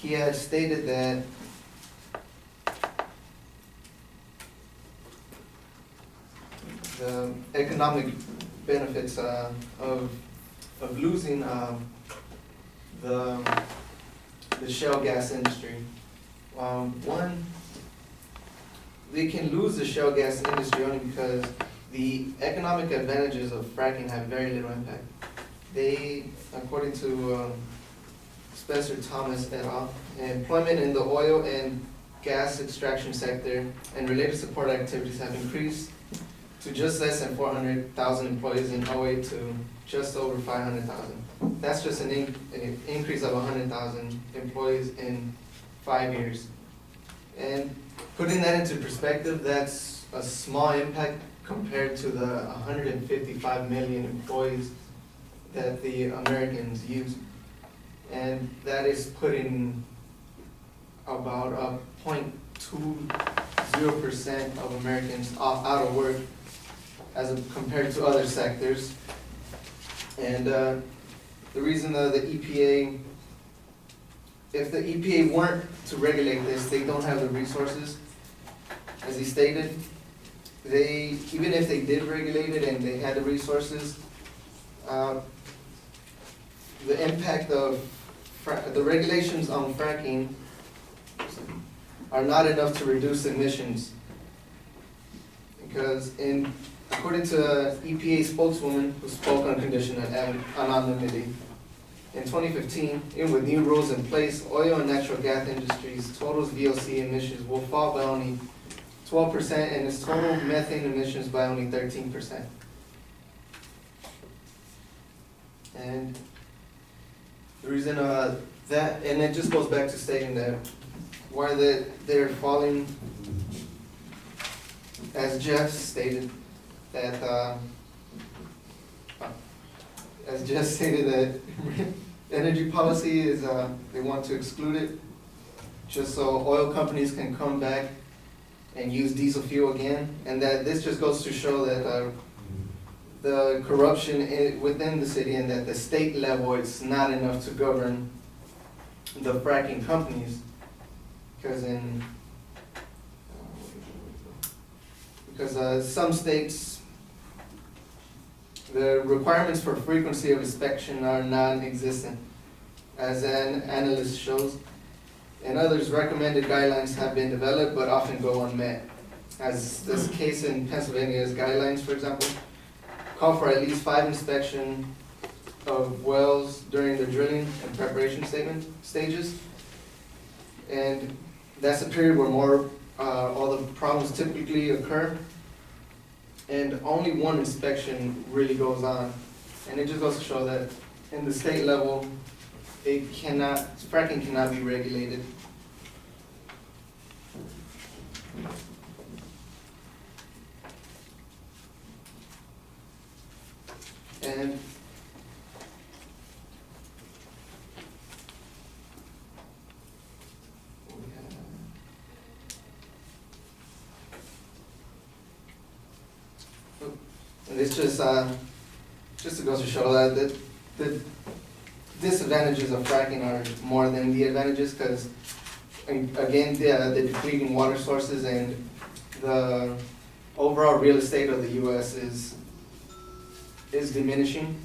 he had stated that the economic benefits of losing the shale gas industry. One, they can lose the shale gas industry only because the economic advantages of fracking have very little impact. They, according to Spencer Thomas et al., employment in the oil and gas extraction sector and related support activities have increased to just less than 400,000 employees in '08 to just over 500,000. That's just an increase of 100,000 employees in 5 years. And putting that into perspective, that's a small impact compared to the 155 million employees that the Americans use. And that is putting about a 0.20% of Americans out of work compared to other sectors. And the reason the EPA, if the EPA weren't to regulate this, they don't have the resources. As he stated, even if they did regulate it and they had the resources, the impact of the regulations on fracking are not enough to reduce emissions. Because according to EPA spokeswoman who spoke on condition of anonymity, in 2015, even with new rules in place, oil and natural gas industries' total VOC emissions will fall by only 12% and its total methane emissions by only 13%. And the reason that, and it just goes back to stating that why they're falling, as Jeff stated, that energy policy is, they want to exclude it just so oil companies can come back and use diesel fuel again, and that this just goes to show that the corruption within the city, and that the state level it's not enough to govern the fracking companies, because some states, the requirements for frequency of inspection are non-existent, as an analyst shows, and others recommended guidelines have been developed but often go unmet. As this case in Pennsylvania's guidelines, for example, call for at least 5 inspection of wells during the drilling and preparation stages, and that's a period where all the problems typically occur, and only 1 inspection really goes on. And it just goes to show that in the state level, fracking cannot be regulated. And it's just to go to show that the disadvantages of fracking are more than the advantages, because again, the depleting water sources and the overall real estate of the U.S. is diminishing.